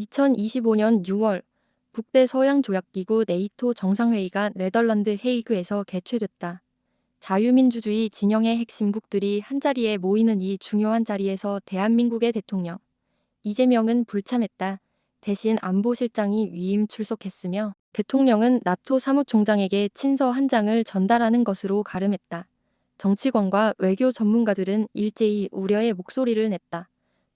2025년 6월 북대서양조약기구 네이토 정상회의가 네덜란드 헤이그에서 개최됐다. 자유민주주의 진영의 핵심국들이 한자리에 모이는 이 중요한 자리에서 대한민국의 대통령 이재명은 불참했다. 대신 안보실장이 위임 출석했으며 대통령은 나토 사무총장에게 친서 한 장을 전달하는 것으로 가름했다. 정치권과 외교 전문가들은 일제히 우려의 목소리를 냈다.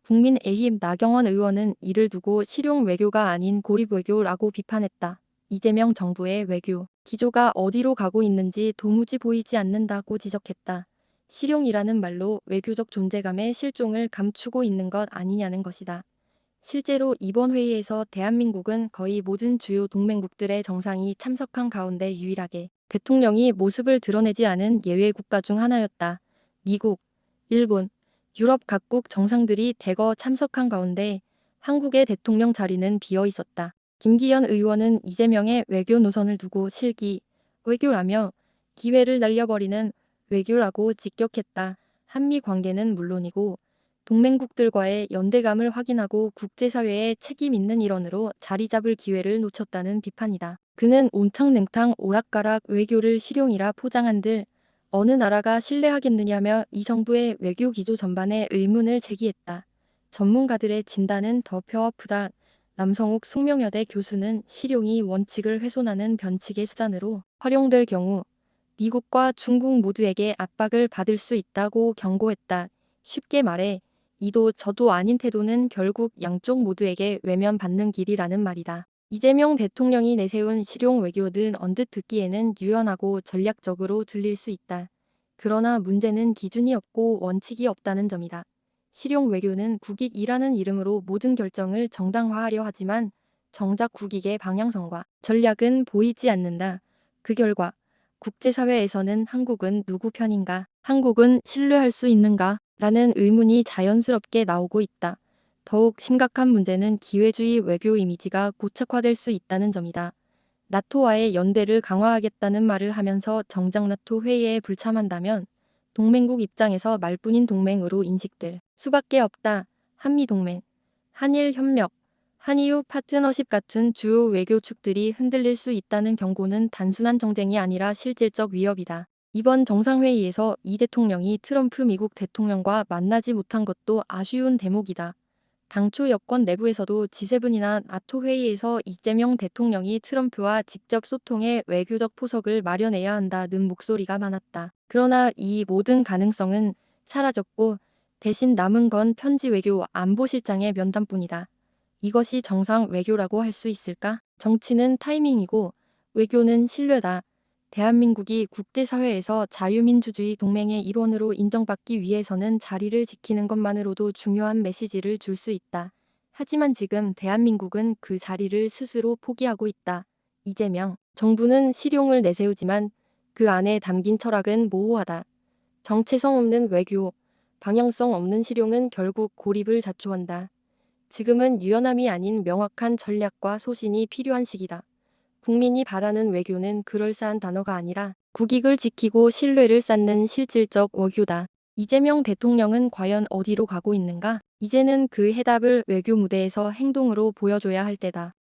국민의힘 나경원 의원은 이를 두고 실용 외교가 아닌 고립 외교라고 비판했다. 이재명 정부의 외교 기조가 어디로 가고 있는지 도무지 보이지 않는다고 지적했다. 실용이라는 말로 외교적 존재감의 실종을 감추고 있는 것 아니냐는 것이다. 실제로 이번 회의에서 대한민국은 거의 모든 주요 동맹국들의 정상이 참석한 가운데 유일하게 대통령이 모습을 드러내지 않은 예외 국가 중 하나였다. 미국, 일본, 유럽 각국 정상들이 대거 참석한 가운데 한국의 대통령 자리는 비어 있었다. 김기현 의원은 이재명의 외교 노선을 두고 실기 외교라며 기회를 날려버리는 외교라고 직격했다. 한미 관계는 물론이고 동맹국들과의 연대감을 확인하고 국제사회의 책임 있는 일원으로 자리 잡을 기회를 놓쳤다는 비판이다. 그는 온탕냉탕 오락가락 외교를 실용이라 포장한들 어느 나라가 신뢰하겠느냐며 이 정부의 외교 기조 전반에 의문을 제기했다. 전문가들의 진단은 더 뼈아프다. 남성욱 숙명여대 교수는 실용이 원칙을 훼손하는 변칙의 수단으로 활용될 경우 미국과 중국 모두에게 압박을 받을 수 있다고 경고했다. 쉽게 말해 이도 저도 아닌 태도는 결국 양쪽 모두에게 외면받는 길이라는 말이다. 이재명 대통령이 내세운 실용 외교는 언뜻 듣기에는 유연하고 전략적으로 들릴 수 있다. 그러나 문제는 기준이 없고 원칙이 없다는 점이다. 실용 외교는 국익이라는 이름으로 모든 결정을 정당화하려 하지만 정작 국익의 방향성과 전략은 보이지 않는다. 그 결과 국제사회에서는 한국은 누구 편인가? 한국은 신뢰할 수 있는가? 라는 의문이 자연스럽게 나오고 있다. 더욱 심각한 문제는 기회주의 외교 이미지가 고착화될 수 있다는 점이다. 나토와의 연대를 강화하겠다는 말을 하면서 정작 나토 회의에 불참한다면 동맹국 입장에서 말뿐인 동맹으로 인식될 수밖에 없다. 한미동맹, 한일협력, 한이유 파트너십 같은 주요 외교 축들이 흔들릴 수 있다는 경고는 단순한 정쟁이 아니라 실질적 위협이다. 이번 정상회의에서 이 대통령이 트럼프 미국 대통령과 만나지 못한 것도 아쉬운 대목이다. 당초 여권 내부에서도 G7이나 나토 회의에서 이재명 대통령이 트럼프와 직접 소통해 외교적 포석을 마련해야 한다는 목소리가 많았다. 그러나 이 모든 가능성은 사라졌고 대신 남은 건 편지 외교 안보실장의 면담뿐이다. 이것이 정상 외교라고 할 수 있을까? 정치는 타이밍이고 외교는 신뢰다. 대한민국이 국제사회에서 자유민주주의 동맹의 일원으로 인정받기 위해서는 자리를 지키는 것만으로도 중요한 메시지를 줄 수 있다. 하지만 지금 대한민국은 그 자리를 스스로 포기하고 있다. 이재명 정부는 실용을 내세우지만 그 안에 담긴 철학은 모호하다. 정체성 없는 외교, 방향성 없는 실용은 결국 고립을 자초한다. 지금은 유연함이 아닌 명확한 전략과 소신이 필요한 시기다. 국민이 바라는 외교는 그럴싸한 단어가 아니라 국익을 지키고 신뢰를 쌓는 실질적 외교다. 이재명 대통령은 과연 어디로 가고 있는가? 이제는 그 해답을 외교 무대에서 행동으로 보여줘야 할 때다.